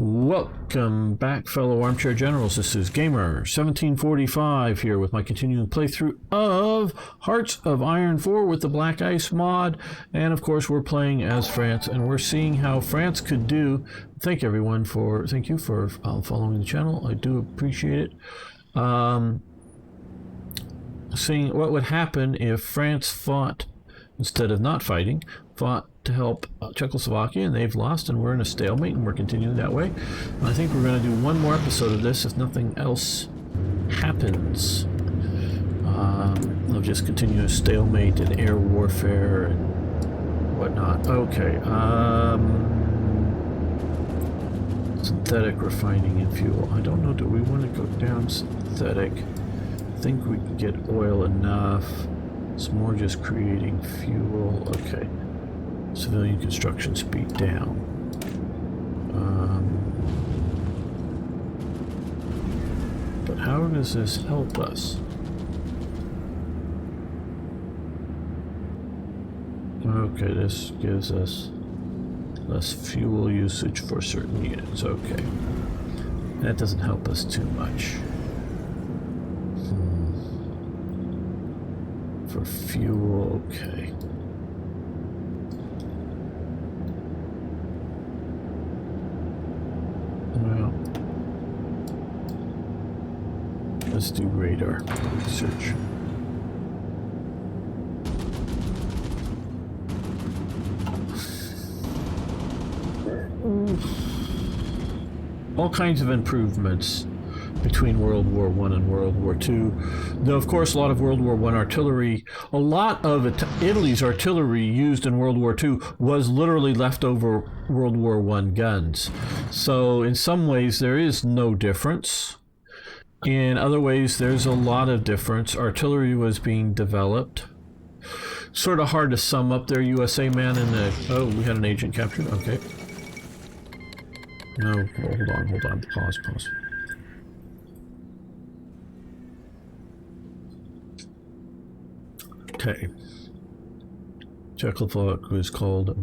Welcome back, fellow armchair generals. This is Gamer1745 here with my continuing playthrough of Hearts of Iron 4 with the Black Ice mod. And of course, we're playing as France, and we're seeing how France could do. Thank you for following the channel. I do appreciate it. Seeing what would happen if France fought, instead of not fighting, fought to help Czechoslovakia, and they've lost, and we're in a stalemate, and we're continuing that way. And I think we're going to do one more episode of this if nothing else happens. I'll just continue a stalemate and air warfare and whatnot. Okay. Synthetic refining and fuel. I don't know, do we want to go down synthetic? I think we can get oil enough. It's more just creating fuel. Okay. Civilian construction speed down. But how does this help us? Okay, this gives us less fuel usage for certain units. Okay. That doesn't help us too much. For fuel, okay. Well, let's do radar research. All kinds of improvements between World War I and World War II. Though, of course, a lot of World War I artillery, a lot of Italy's artillery used in World War II was literally leftover World War I guns. So, in some ways, there is no difference. In other ways, there's a lot of difference. Artillery was being developed. Sort of hard to sum up there, USA man, in the... Oh, we had an agent captured? Okay. No, hold on. Pause. Okay. Czechoslovakia was called...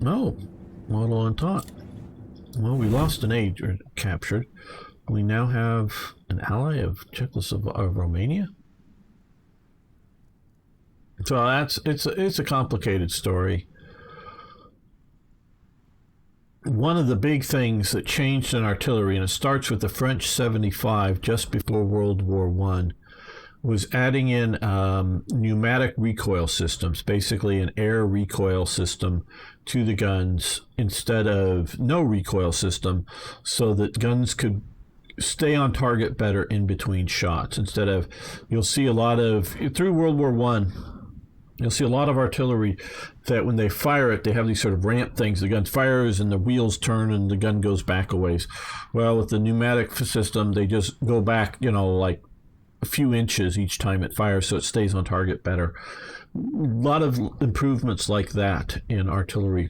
No. Model Entente. Well, we lost an agent captured. We now have an ally of Czechoslovakia, of Romania. So it's a complicated story. One of the big things that changed in artillery, and it starts with the French 75 just before World War I, was adding in pneumatic recoil systems, basically an air recoil system to the guns instead of no recoil system, so that guns could stay on target better in between shots. Instead of, you'll see a lot of, through World War I, you'll see a lot of artillery that when they fire it, they have these sort of ramp things. The gun fires and the wheels turn and the gun goes back a ways. Well, with the pneumatic system, they just go back, like a few inches each time it fires, so it stays on target better. A lot of improvements like that in artillery.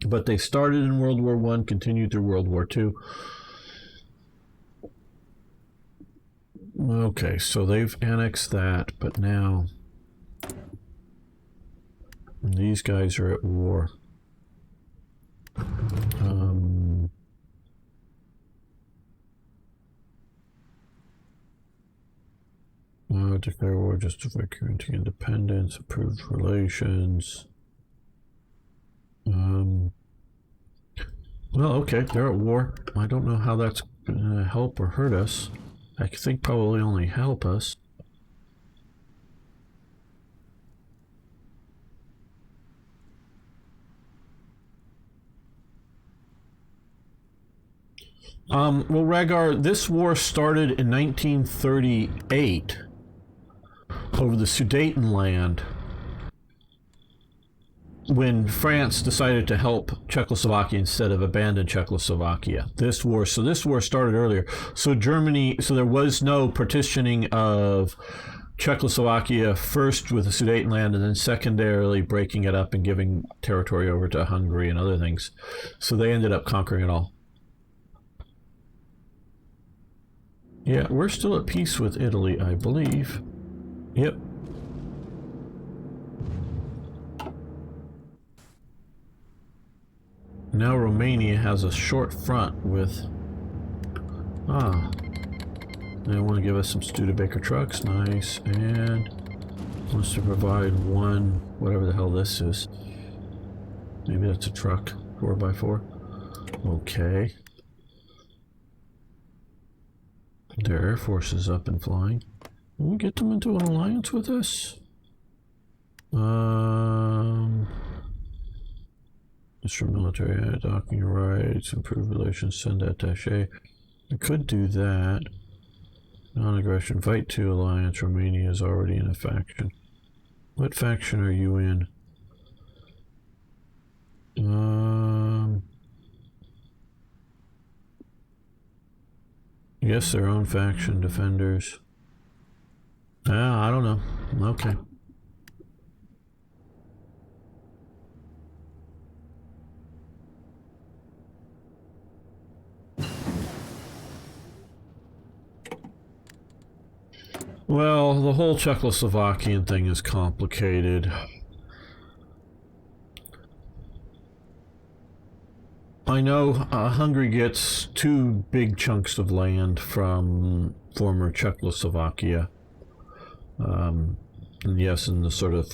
But they started in World War I, continued through World War II. Okay, so they've annexed that, but now... these guys are at war. Declare war, justify guarantee independence, approved relations. Well, okay, they're at war. I don't know how that's going to help or hurt us. I think probably only help us. Well, Rhaegar, this war started in 1938 over the Sudetenland when France decided to help Czechoslovakia instead of abandon Czechoslovakia. This war started earlier. So there was no partitioning of Czechoslovakia, first with the Sudetenland and then secondarily breaking it up and giving territory over to Hungary and other things. So they ended up conquering it all. Yeah, we're still at peace with Italy, I believe. Yep. Now Romania has a short front with... They want to give us some Studebaker trucks. Nice. And wants to provide one, whatever the hell this is. Maybe that's a truck. 4x4. Okay. Their Air Force is up and flying. Can we get them into an alliance with us? Just for military docking rights, improve relations, send attaché. I could do that. Non-aggression, fight to alliance. Romania is already in a faction. What faction are you in? Yes, their own faction, defenders. I don't know. Okay. Well, the whole Czechoslovakian thing is complicated. I know Hungary gets 2 big chunks of land from former Czechoslovakia. And yes, in the sort of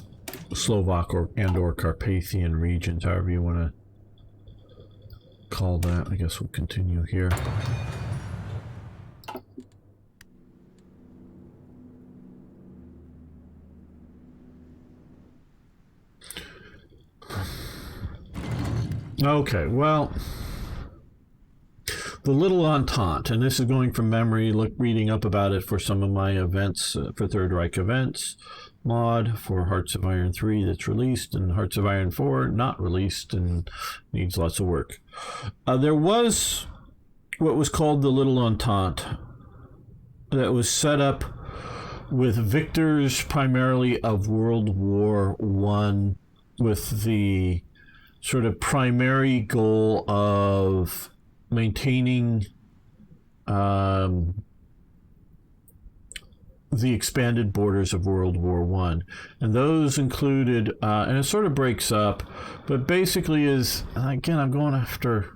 Slovak or Carpathian regions, however you want to call that. I guess we'll continue here. Okay, well, the Little Entente, and this is going from memory, reading up about it for some of my events, for Third Reich events, mod for Hearts of Iron 3 that's released, and Hearts of Iron 4 not released and needs lots of work. There was what was called the Little Entente that was set up with victors primarily of World War I, with the sort of primary goal of maintaining the expanded borders of World War I. And those included, and it sort of breaks up, but basically is, again, I'm going after...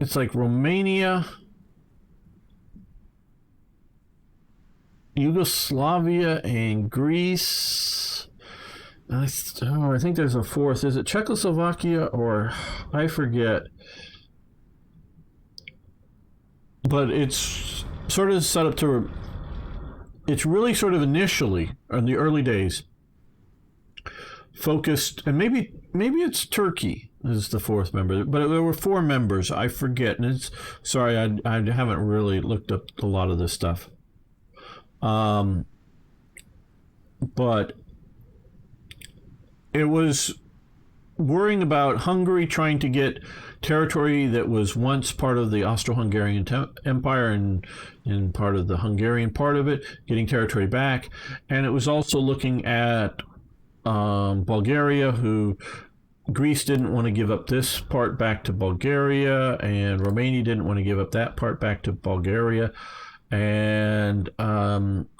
It's like Romania, Yugoslavia, and Greece. I think there's a fourth. Is it Czechoslovakia or I forget? But it's sort of set up to... It's really sort of initially, in the early days, focused, and maybe it's Turkey is the fourth member, but there were 4 members. I forget, and it's... Sorry, I haven't really looked up a lot of this stuff. But it was worrying about Hungary trying to get territory that was once part of the Austro-Hungarian Empire and part of the Hungarian part of it, getting territory back. And it was also looking at Bulgaria, who Greece didn't want to give up this part back to Bulgaria, and Romania didn't want to give up that part back to Bulgaria. And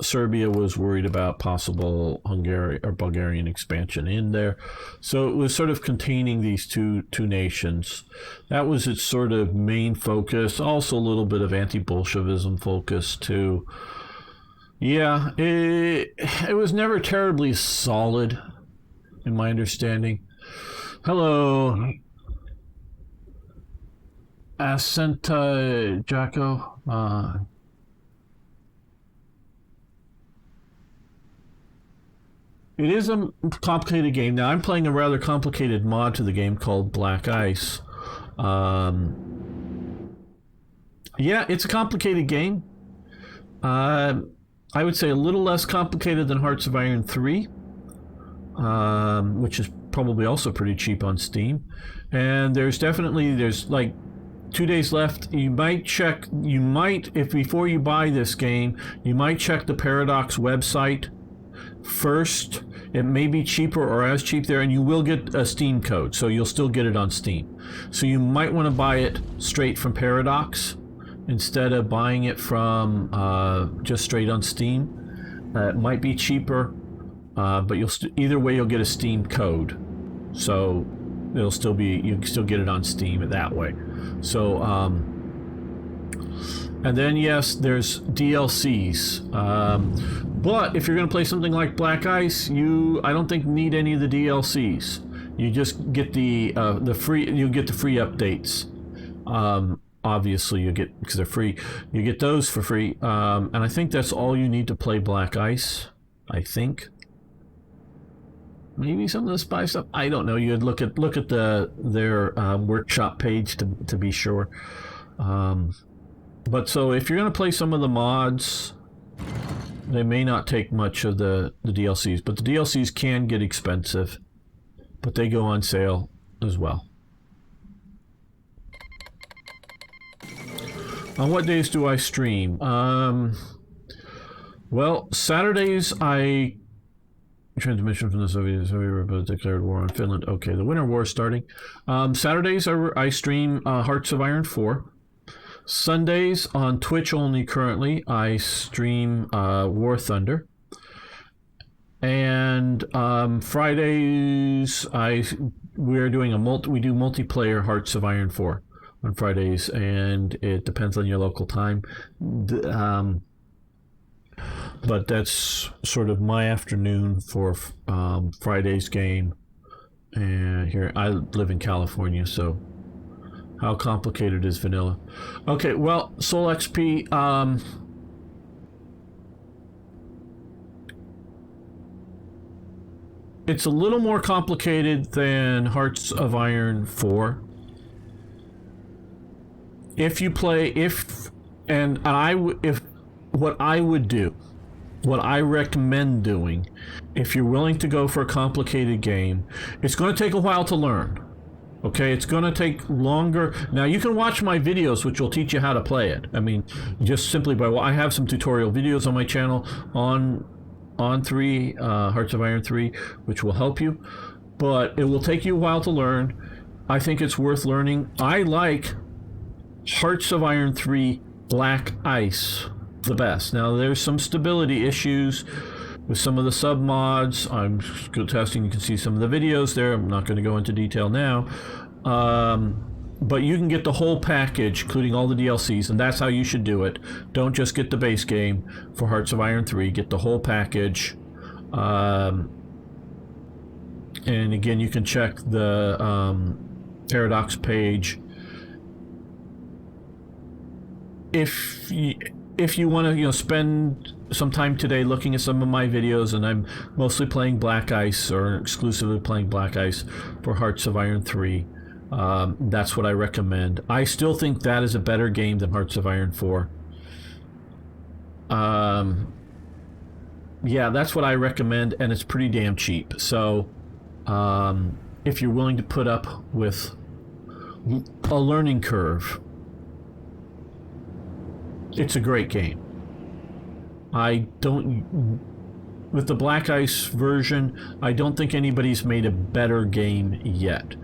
Serbia was worried about possible Hungarian or Bulgarian expansion in there. So it was sort of containing these two nations. That was its sort of main focus. Also a little bit of anti-Bolshevism focus too. Yeah, it was never terribly solid, in my understanding. Hello, Ascenta Jacko. It is a complicated game. Now, I'm playing a rather complicated mod to the game called Black Ice. Yeah, it's a complicated game. I would say a little less complicated than Hearts of Iron 3, which is probably also pretty cheap on Steam. And there's like 2 days left. You might, if before you buy this game, you might check the Paradox website first. It may be cheaper or as cheap there, and you will get a Steam code, so you'll still get it on Steam. So you might want to buy it straight from Paradox instead of buying it from just straight on Steam. It might be cheaper. but you'll either way you'll get a Steam code, so it'll still be, you can still get it on Steam that way. So and then yes, there's DLCs, but if you're going to play something like Black Ice, I don't think need any of the DLCs. You just get the free, you get the free updates. Obviously you get, because they're free, you get those for free, and I think that's all you need to play Black Ice. I think maybe some of the spy stuff, I don't know. You'd look at their workshop page to be sure. But so if you're going to play some of the mods, they may not take much of the DLCs, but the DLCs can get expensive, but they go on sale as well. On what days do I stream? Well, Saturdays transmission from the Soviets declared war on Finland. Okay, the Winter War is starting. Saturdays I stream Hearts of Iron 4. Sundays on Twitch only currently I stream War Thunder. And Fridays we do multiplayer Hearts of Iron 4 on Fridays, and it depends on your local time. But that's sort of my afternoon for Friday's game. And here, I live in California, so how complicated is vanilla? Okay, well, Soul XP, it's a little more complicated than Hearts of Iron 4. If you play, what I would do, what I recommend doing, if you're willing to go for a complicated game, it's going to take a while to learn. Okay, it's going to take longer. Now, you can watch my videos, which will teach you how to play it. I mean, just simply by, I have some tutorial videos on my channel on 3, Hearts of Iron 3, which will help you. But it will take you a while to learn. I think it's worth learning. I like Hearts of Iron 3 Black Ice the best. Now, there's some stability issues with some of the sub mods. I'm still testing. You can see some of the videos there. I'm not going to go into detail now. But you can get the whole package, including all the DLCs, and that's how you should do it. Don't just get the base game for Hearts of Iron 3. Get the whole package. And again, you can check the Paradox page. If you want to, spend some time today looking at some of my videos, and I'm mostly playing Black Ice, or exclusively playing Black Ice for Hearts of Iron 3, that's what I recommend. I still think that is a better game than Hearts of Iron 4. Yeah, that's what I recommend, and it's pretty damn cheap. So if you're willing to put up with a learning curve, it's a great game. With the Black Ice version, I don't think anybody's made a better game yet.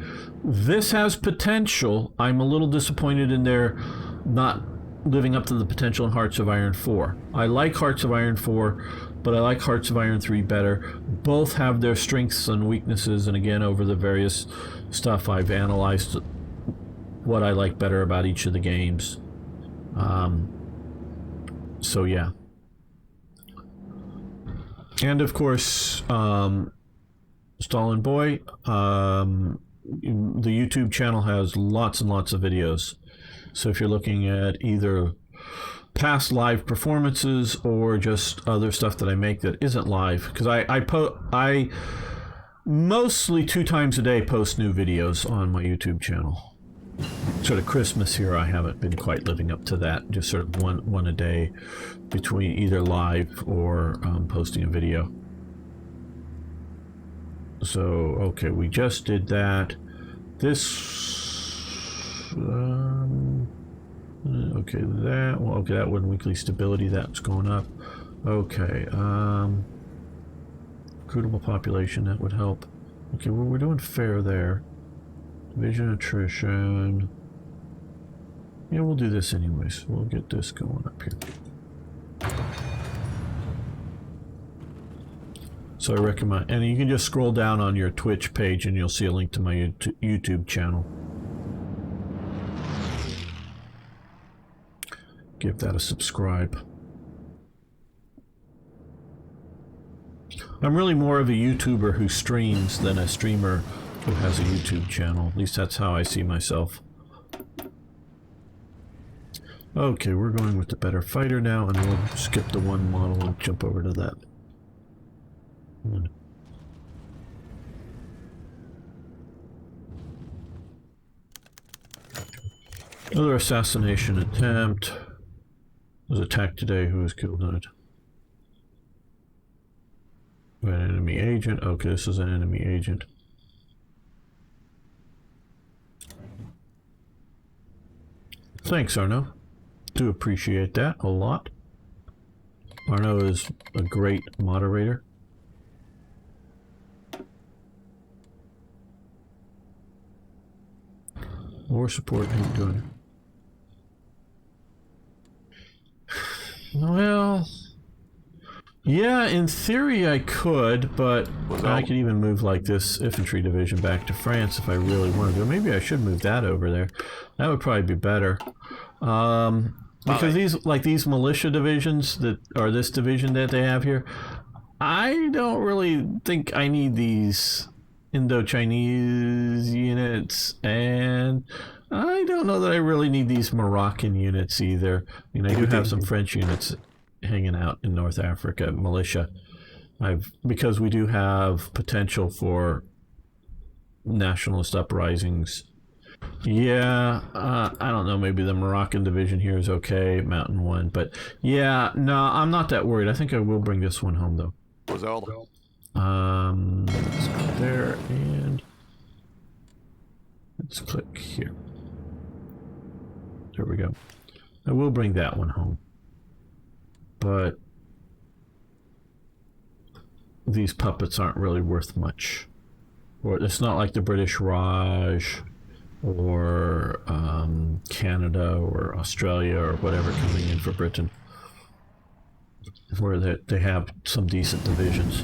This has potential. I'm a little disappointed in their not living up to the potential in Hearts of Iron 4. I like Hearts of Iron 4, but I like Hearts of Iron 3 better. Both have their strengths and weaknesses, and again, over the various stuff, I've analyzed what I like better about each of the games. So yeah. And of course, Stalin Boy, the YouTube channel has lots and lots of videos. So if you're looking at either past live performances or just other stuff that I make that isn't live, because I mostly 2 times a day post new videos on my YouTube channel. Sort of Christmas here, I haven't been quite living up to that. Just sort of one a day between either live or posting a video. So, okay, we just did that. This, okay, that one weekly stability, that's going up. Okay, recruitable population, that would help. Okay, well, we're doing fair there. Division attrition. Yeah, we'll do this anyways. We'll get this going up here. So I recommend, and you can just scroll down on your Twitch page and you'll see a link to my YouTube channel. Give that a subscribe. I'm really more of a YouTuber who streams than a streamer who has a YouTube channel. At least that's how I see myself. Okay, we're going with the better fighter now, and we'll skip the one model and jump over to that one. Another assassination attempt. Was attacked today. Who was killed in it? An enemy agent. Okay, this is an enemy agent. Thanks, Arno. Do appreciate that a lot. Arno is a great moderator. War support ain't doing it. Well, yeah, in theory I could, but I could even move like this infantry division back to France if I really wanted to. Maybe I should move that over there. That would probably be better. Because these militia divisions that are this division that they have here, I don't really think I need these Indo-Chinese units, and I don't know that I really need these Moroccan units either. I mean, I do have some French units hanging out in North Africa, militia. Because we do have potential for nationalist uprisings. Yeah, I don't know, maybe the Moroccan division here is okay, Mountain 1, but yeah, no, I'm not that worried. I think I will bring this one home, though. Let's go there, and let's click here. There we go. I will bring that one home. But these puppets aren't really worth much. Or it's not like the British Raj or Canada or Australia or whatever coming in for Britain, where they have some decent divisions.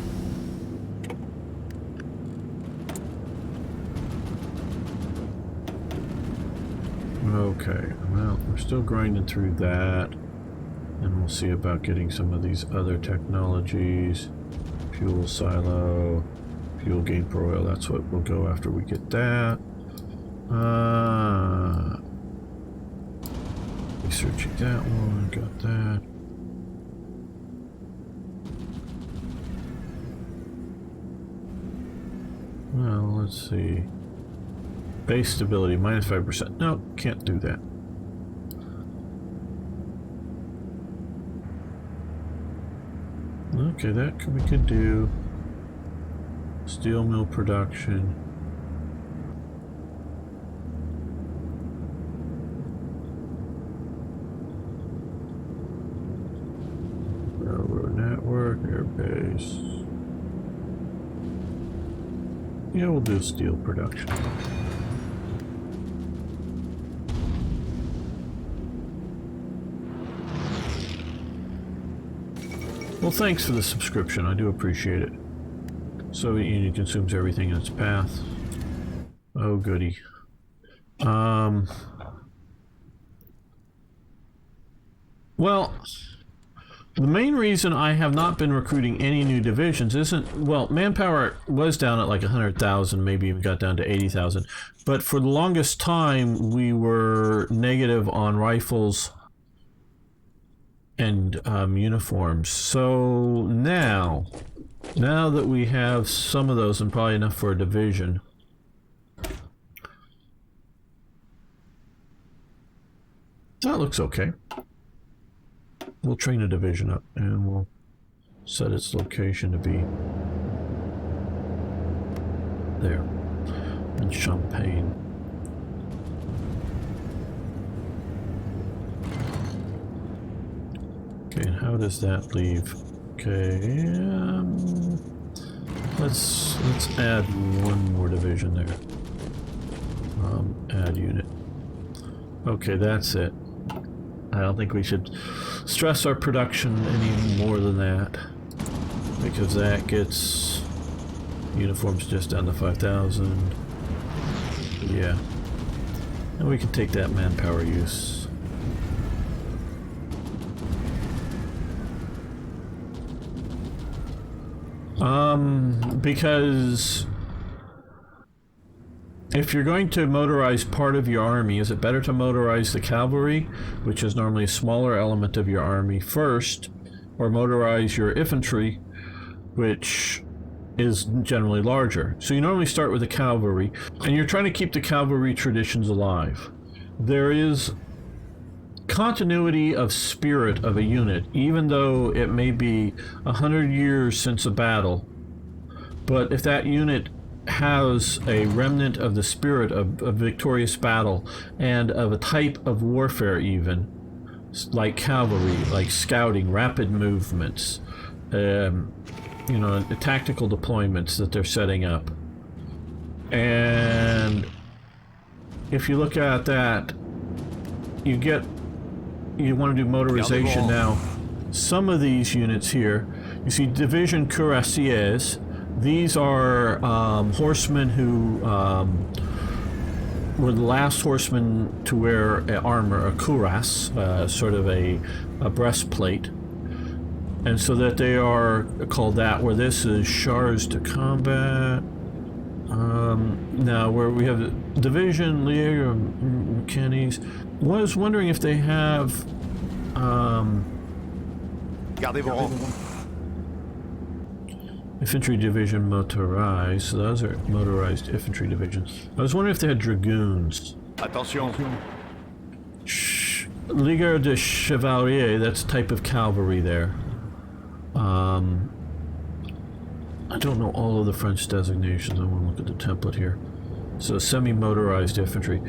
Okay, well, we're still grinding through that, and we'll see about getting some of these other technologies. Fuel silo, fuel gain per oil, that's what we'll go after we get that. Researching that one, got that. Well, let's see. Base stability, minus 5%. No, can't do that. Okay, that we could do. Steel mill production. Railroad network, air base. Yeah, we'll do steel production. Well, thanks for the subscription. I do appreciate it. Soviet Union consumes everything in its path. Oh, goody. Well, the main reason I have not been recruiting any new divisions isn't... Well, manpower was down at like 100,000, maybe even got down to 80,000. But for the longest time, we were negative on rifles and uniforms. So now that we have some of those, and probably enough for a division, that looks okay. We'll train a division up and we'll set its location to be there in Champagne. Okay, and how does that leave? Okay, let's add one more division there. Add unit. Okay, that's it. I don't think we should stress our production any more than that, because that gets Uniforms just down to 5,000. Yeah. And we can take that manpower use. Because if you're going to motorize part of your army, is it better to motorize the cavalry, which is normally a smaller element of your army, first, or motorize your infantry, which is generally larger? So you normally start with the cavalry, and you're trying to keep the cavalry traditions alive. There is continuity of spirit of a unit, even though it may be 100 years since a battle. But if that unit has a remnant of the spirit of a victorious battle and of a type of warfare, even like cavalry, like scouting, rapid movements, you know, tactical deployments that they're setting up. And if you look at that, you want to do motorization now. Some of these units here, you see Division Cuirassiers. These are horsemen who were the last horsemen to wear armor, a cuirass, sort of a breastplate. And so that they are called that, where this is Chars de Combat. Now, where we have the Division League or Mechanics. I was wondering if they have Gardez vos rangs. Infantry Division Motorized. So those are motorized infantry divisions. I was wondering if they had dragoons. Attention. Ligue de Chevalier, that's a type of cavalry there. I don't know all of the French designations. I want to look at the template here. So semi-motorized infantry.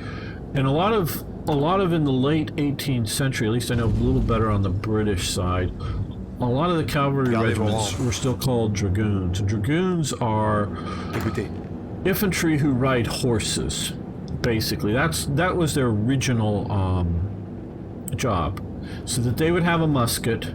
And a lot of in the late 18th century, at least I know a little better on the British side, a lot of the cavalry regiments were still called dragoons. And dragoons are infantry who ride horses, basically. That was their original job. So that they would have a musket,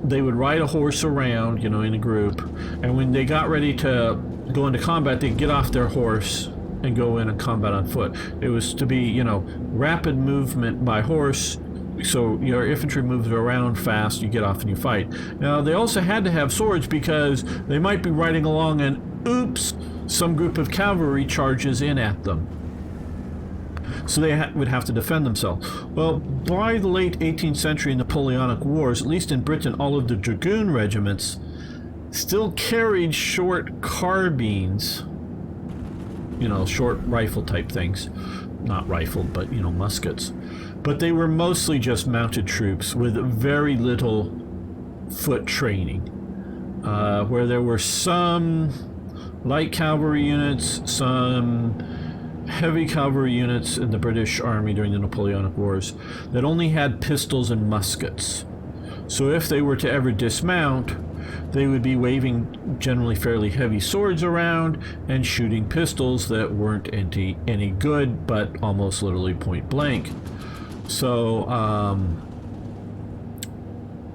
they would ride a horse around, you know, in a group, and when they got ready to go into combat, they'd get off their horse and go in and combat on foot. It was to be, you know, rapid movement by horse, so your infantry moves around fast, you get off and you fight. Now, they also had to have swords because they might be riding along and, oops, some group of cavalry charges in at them. So they would have to defend themselves. Well, by the late 18th century Napoleonic Wars, at least in Britain, all of the dragoon regiments still carried short carbines, you know, short rifle type things. Not rifle, but, you know, muskets. But they were mostly just mounted troops with very little foot training, where there were some light cavalry units, some heavy cavalry units in the British Army during the Napoleonic Wars that only had pistols and muskets. So if they were to ever dismount, they would be waving generally fairly heavy swords around and shooting pistols that weren't any good, but almost literally point blank. So,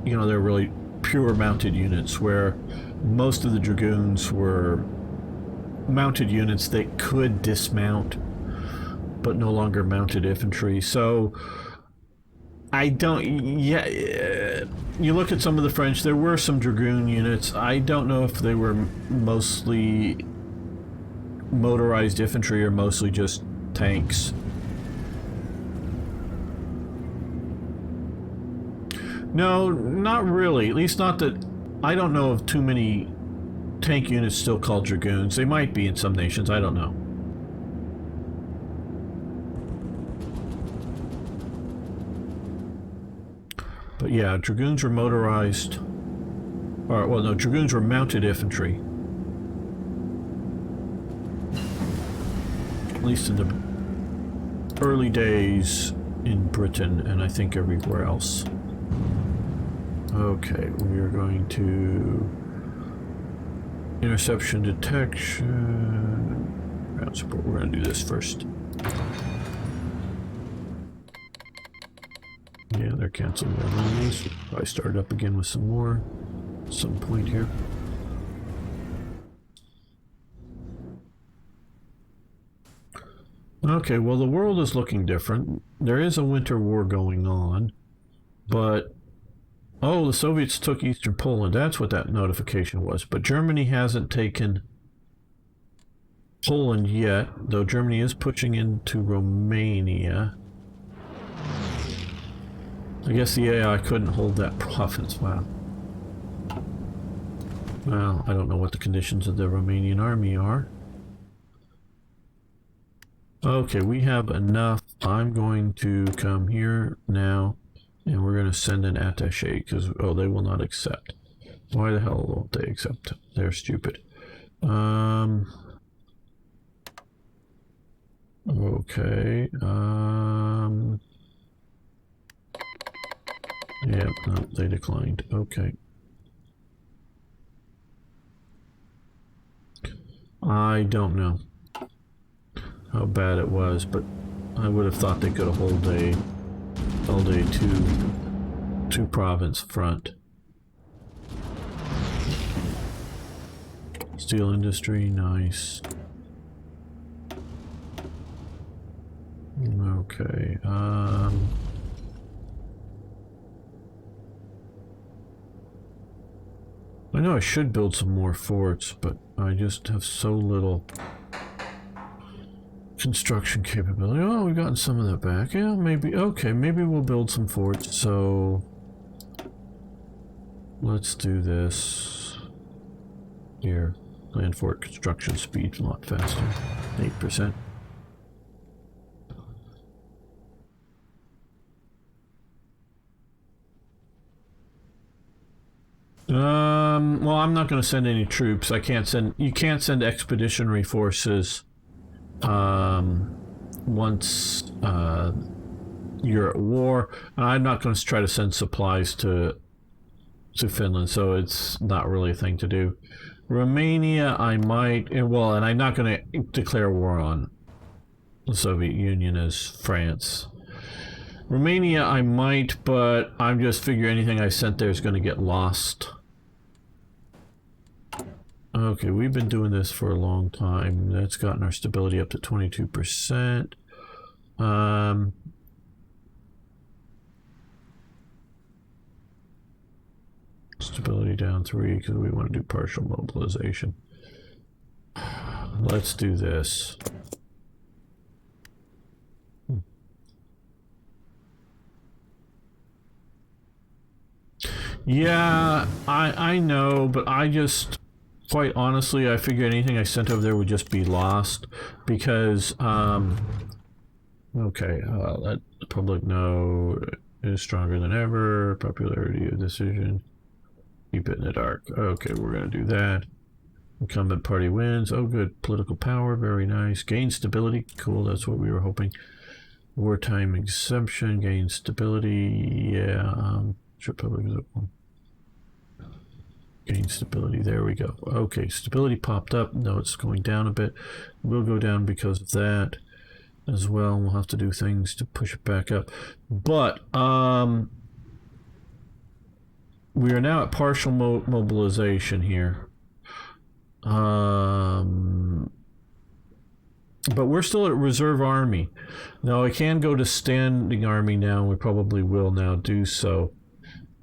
you know, they're really pure mounted units, where most of the dragoons were mounted units that could dismount, but no longer mounted infantry. So you look at some of the French, there were some dragoon units. I don't know if they were mostly motorized infantry or mostly just tanks. No, not really. At least not that I don't know of too many tank units still called dragoons. They might be in some nations, I don't know. But yeah, dragoons were motorized, or well, no, dragoons were mounted infantry. At least in the early days in Britain, and I think everywhere else. Okay, we are going to interception detection, ground support. We're going to do this first. Yeah, they're canceling their lines. I start up again with some more at some point here. Okay, well, the world is looking different. There is a winter war going on, but oh, the Soviets took Eastern Poland. That's what that notification was. But Germany hasn't taken Poland yet, though Germany is pushing into Romania. I guess the AI couldn't hold that province. Wow. Well, I don't know what the conditions of the Romanian army are. Okay, we have enough. I'm going to come here now, and we're going to send an attaché, because, oh, they will not accept. Why the hell won't they accept? They're stupid. Okay, yeah, no, they declined. Okay. I don't know how bad it was, but I would have thought they could have held a two province front. Steel industry, nice. Okay, I know I should build some more forts, but I just have so little construction capability. Oh, we've gotten some of that back. Yeah, maybe. Okay, maybe we'll build some forts. So let's do this. Here, land fort construction speed's a lot faster. 8%. Well, I'm not going to send any troops. I can't send. You can't send expeditionary forces. Once you're at war, I'm not going to try to send supplies to Finland, so it's not really a thing to do. Romania, I might. Well, and I'm not going to declare war on the Soviet Union as France. Romania, I might, but I'm just figuring anything I sent there is going to get lost. Okay, we've been doing this for a long time. That's gotten our stability up to 22%. Stability down 3 because we want to do partial mobilization. Let's do this. Yeah, I know, but I just, quite honestly, I figure anything I sent over there would just be lost because, okay, let the public know is stronger than ever, popularity of decision, keep it in the dark. Okay, we're going to do that. Incumbent party wins. Oh, good. Political power, very nice. Gain stability, cool, that's what we were hoping. Wartime exemption, gain stability, yeah, Republic is one. Gain stability, there we go. Okay, stability popped up. No, it's going down a bit. We'll go down because of that as well. We'll have to do things to push it back up. But we are now at partial mobilization here. But we're still at reserve army. Now I can go to standing army now. We probably will now do so.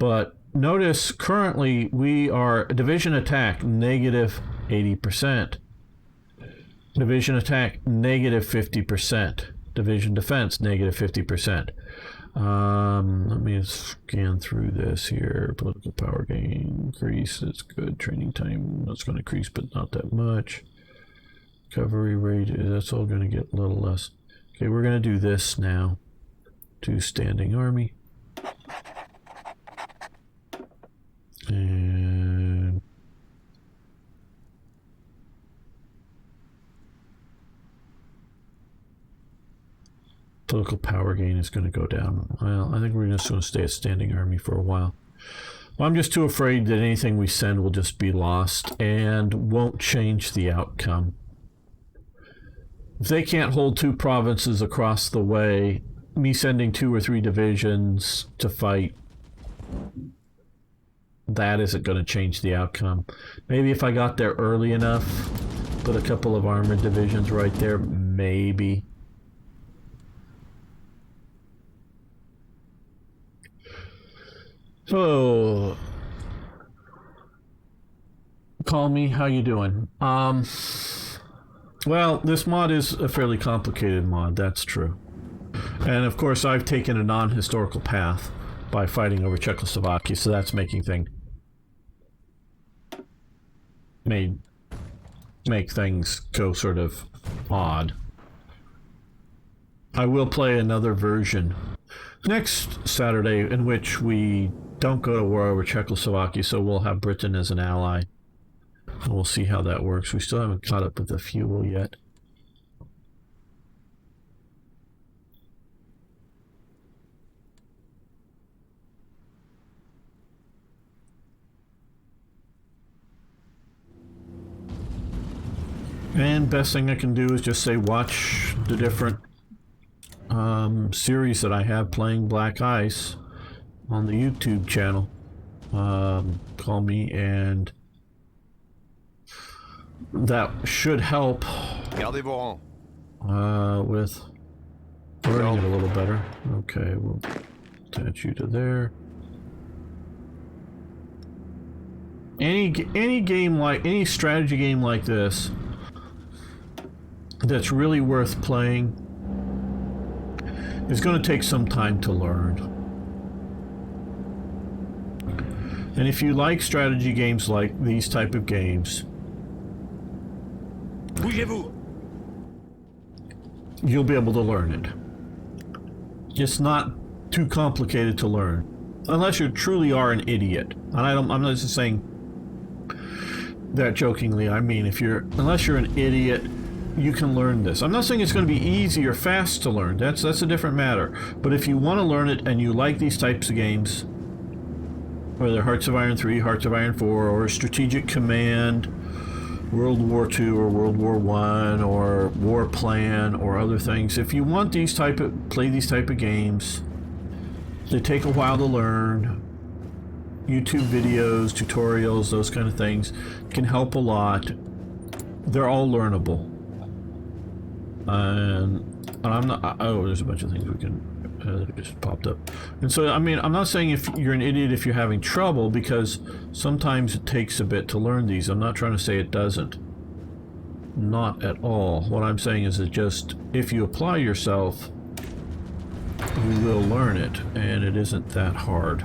But notice currently we are division attack negative 80%. Division attack negative 50%. Division defense negative 50%. Let me scan through this here. Political power gain increase. That's good. Training time, that's going to increase, but not that much. Recovery rate, that's all going to get a little less. Okay, we're going to do this now. To standing army. And political power gain is going to go down. Well, I think we're just going to stay at standing army for a while. Well, I'm just too afraid that anything we send will just be lost and won't change the outcome. If they can't hold 2 provinces across the way, me sending 2 or 3 divisions to fight, that isn't going to change the outcome. Maybe if I got there early enough, put a couple of armored divisions right there, maybe. So, call me. How you doing? Well, this mod is a fairly complicated mod. That's true. And of course, I've taken a non-historical path by fighting over Czechoslovakia, so that's making make things go sort of odd. I will play another version next Saturday in which we don't go to war over Czechoslovakia, so we'll have Britain as an ally. And we'll see how that works. We still haven't caught up with the fuel yet. And best thing I can do is just say watch the different series that I have playing Black Ice on the YouTube channel. Call me, and that should help Gardez vos rangs. with learning it a little better. Okay, we'll attach you to there. Any game like any strategy game like this that's really worth playing is going to take some time to learn. And if you like strategy games like these type of games, Bougez-vous. you'll be able to learn it. It's not too complicated to learn, unless you truly are an idiot. And I'm not just saying that jokingly. I mean, unless you're an idiot, you can learn this. I'm not saying it's going to be easy or fast to learn. That's a different matter. But if you want to learn it and you like these types of games, whether Hearts of Iron 3, Hearts of Iron 4, or Strategic Command, World War II or World War I, or War Plan, or other things, if you want play these type of games, they take a while to learn. YouTube videos, tutorials, those kind of things can help a lot. They're all learnable. And I'm not. Oh, there's a bunch of things we can. That just popped up. And so, I mean, I'm not saying if you're an idiot if you're having trouble, because sometimes it takes a bit to learn these. I'm not trying to say it doesn't. Not at all. What I'm saying is that just if you apply yourself, you will learn it, and it isn't that hard.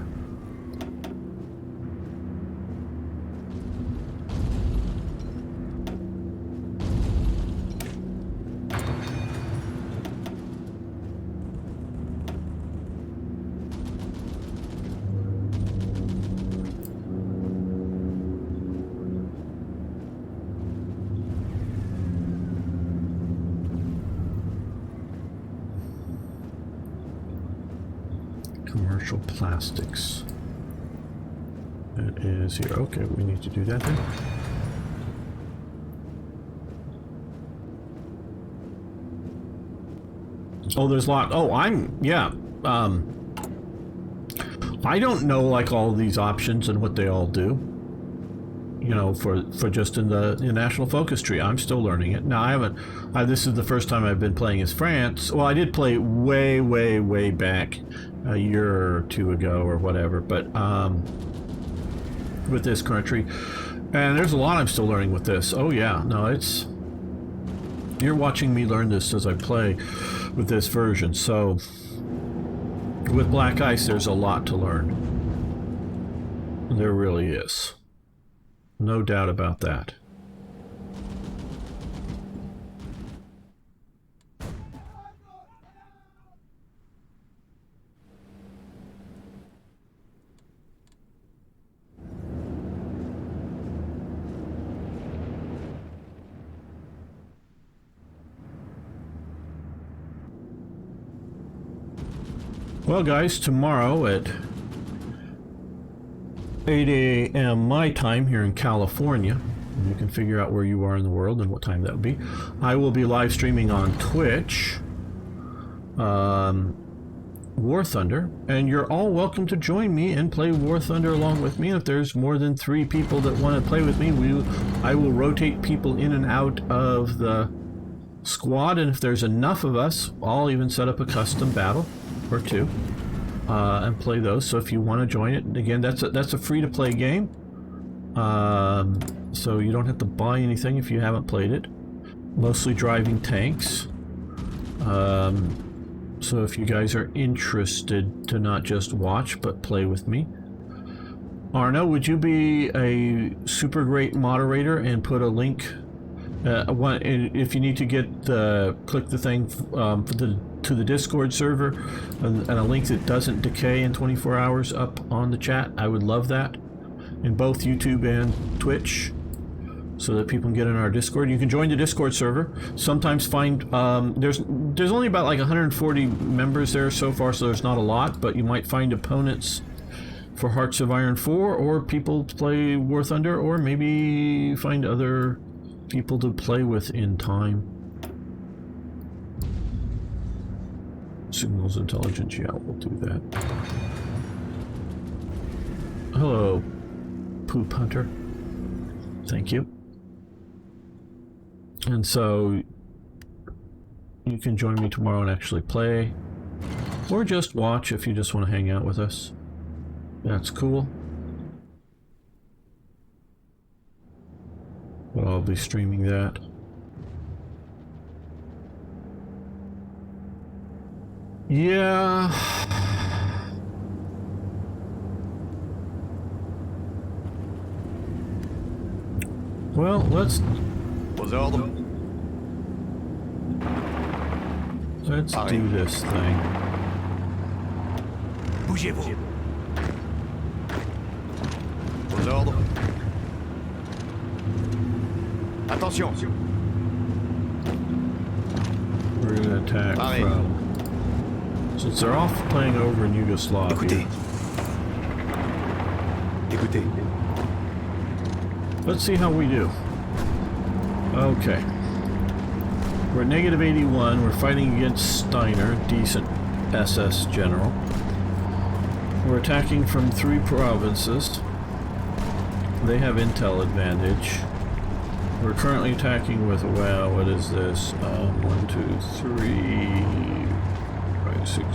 Commercial plastics. It is here. Okay, we need to do that then. Oh, there's a lot. Oh, yeah. I don't know like all of these options and what they all do. You know, for just in the National Focus Tree. I'm still learning it. Now, I haven't. This is the first time I've been playing as France. Well, I did play way, way, way back, a year or two ago or whatever. But with this country, and there's a lot I'm still learning with this. Oh yeah, no, you're watching me learn this as I play with this version. So with Black Ice, there's a lot to learn. There really is. No doubt about that. Well, guys, tomorrow at 8 a.m. my time here in California, and you can figure out where you are in the world and what time that would be, I will be live streaming on Twitch War Thunder, and you're all welcome to join me and play War Thunder along with me. If there's more than 3 people that want to play with me, I will rotate people in and out of the squad, and if there's enough of us, I'll even set up a custom battle or 2. and play those. So if you want to join it, again, that's a free-to-play game. So you don't have to buy anything if you haven't played it. Mostly driving tanks. So if you guys are interested to not just watch but play with me, Arno, would you be a super great moderator and put a link? If you need to get click the thing to the Discord server and a link that doesn't decay in 24 hours up on the chat, I would love that in both YouTube and Twitch, so that people can get in our Discord. You can join the Discord server. Sometimes find there's only about like 140 members there so far, so there's not a lot, but you might find opponents for Hearts of Iron 4, or people to play War Thunder, or maybe find other people to play with in time. Signals intelligence, yeah, we'll do that. Hello, Poop Hunter. Thank you. And so you can join me tomorrow and actually play, or just watch if you just want to hang out with us. That's cool. But I'll be streaming that. Yeah. Well, let's do this thing. Bougez-vous. Aux ordres. Attention. We're gonna attack from... Since they're off playing over in Yugoslavia. Écoutez. Écoutez. Let's see how we do. Okay. We're at negative 81. We're fighting against Steiner, decent SS general. We're attacking from 3 provinces. They have intel advantage. We're currently attacking with, well, what is this? 1, 2, 3, 5, 6,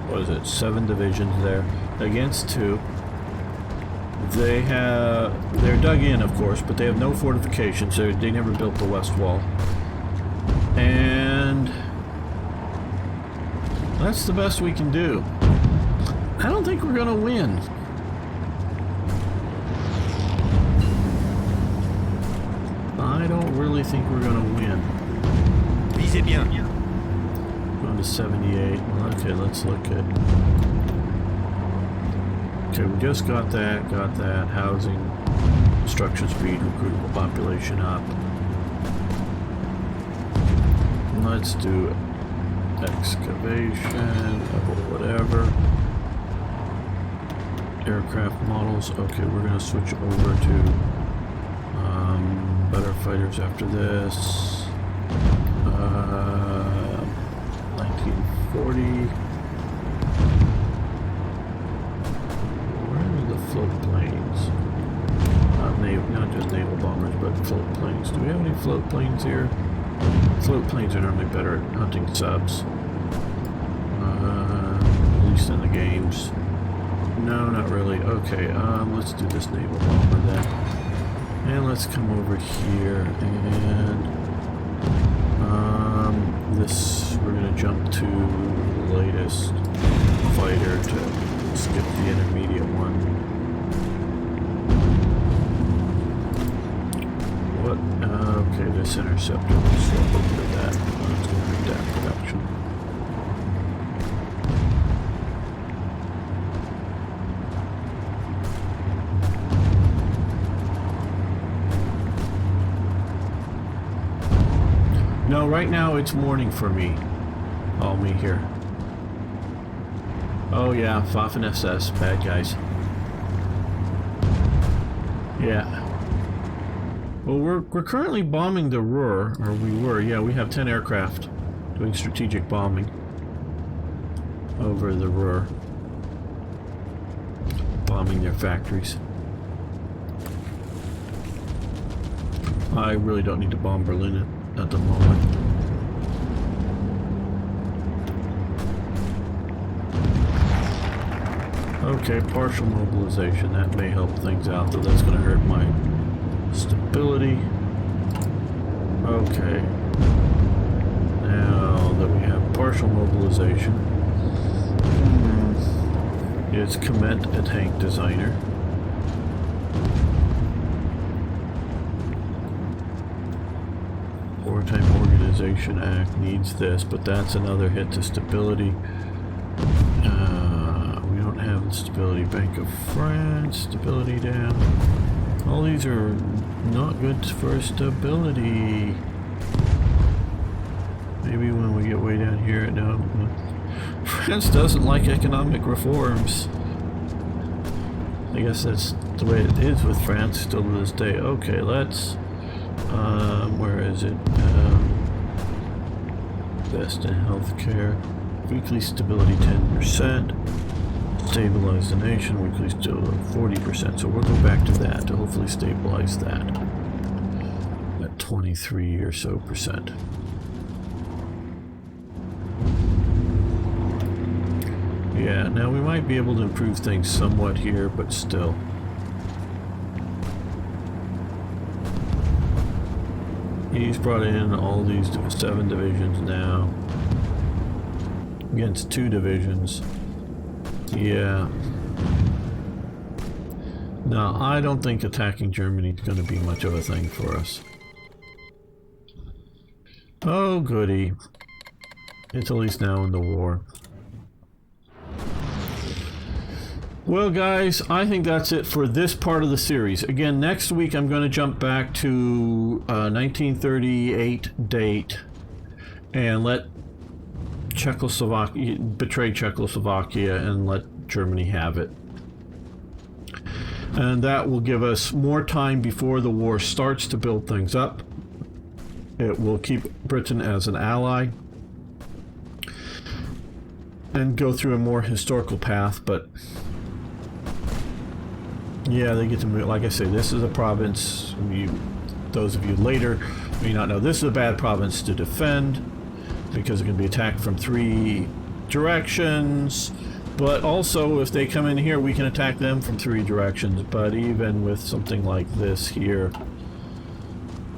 what is it? 7 divisions there against 2. They're dug in, of course, but they have no fortifications. They never built the West Wall. And that's the best we can do. I don't think we're gonna win. I don't really think we're gonna win. Visez bien. Going to 78. Okay, let's look at... Okay, we just got that. Housing, construction speed, recruitable population up. Let's do excavation, whatever. Aircraft models. Okay, we're gonna switch over to better fighters after this. 1940. Where are the float planes? Not just naval bombers, but float planes. Do we have any float planes here? Float planes are normally better at hunting subs. At least in the games. No, not really. Okay, let's do this naval bomber then. And let's come over here and this, we're gonna jump to the latest fighter to skip the intermediate one. What? Okay, this interceptor, we'll swap over to that. Let's go make that production. No, right now it's morning for me. All me here. Oh yeah, Waffen SS, bad guys. Yeah. Well, we're currently bombing the Ruhr, or we were. Yeah, we have 10 aircraft doing strategic bombing over the Ruhr, bombing their factories. I really don't need to bomb Berlin at the moment. Okay, partial mobilization. That may help things out, though that's going to hurt my stability. Okay. Now that we have partial mobilization, is commit a tank designer. Wartime Organization Act needs this, but that's another hit to stability. We don't have the stability. Bank of France, stability down. All these are not good for stability. Maybe when we get way down here, no. France doesn't like economic reforms. I guess that's the way it is with France still to this day. Okay, let's... where is it? Best in healthcare. Weekly stability 10%. Stabilize the nation. Weekly stability 40%. So we'll go back to that to hopefully stabilize that. At 23 or so percent. Yeah, now we might be able to improve things somewhat here, but still. He's brought in all these 7 divisions now. Against 2 divisions. Yeah. No, I don't think attacking Germany is going to be much of a thing for us. Oh, goody. Italy's now in the war. Well, guys, I think that's it for this part of the series. Again, next week I'm going to jump back to 1938 date and let Czechoslovakia betray Czechoslovakia and let Germany have it. And that will give us more time before the war starts to build things up. It will keep Britain as an ally and go through a more historical path, but yeah, they get to move. Like I say, this is a province. Those of you later may not know, this is a bad province to defend because it can be attacked from 3 directions. But also, if they come in here, we can attack them from 3 directions. But even with something like this here,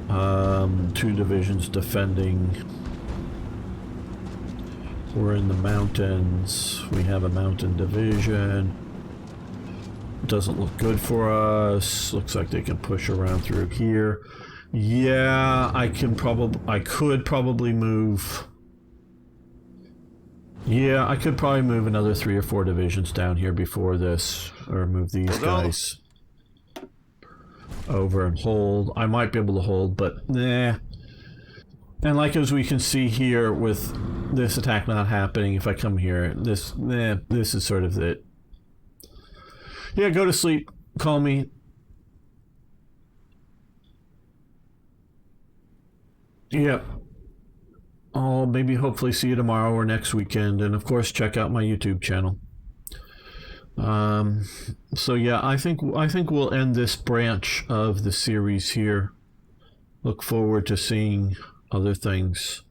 2 divisions defending. We're in the mountains. We have a mountain division. Doesn't look good for us. Looks like they can push around through here. Yeah, I could probably move. Yeah, I could probably move another 3 or 4 divisions down here before this, or move these guys over and hold. I might be able to hold, but nah. And like as we can see here with this attack not happening, if I come here, this is sort of it. Yeah, go to sleep. Call me. Yep. I'll maybe hopefully see you tomorrow or next weekend. And of course, check out my YouTube channel. So yeah, I think we'll end this branch of the series here. Look forward to seeing other things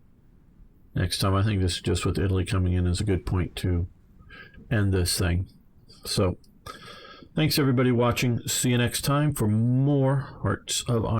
next time. I think this just with Italy coming in is a good point to end this thing. So thanks everybody watching. See you next time for more Hearts of Iron.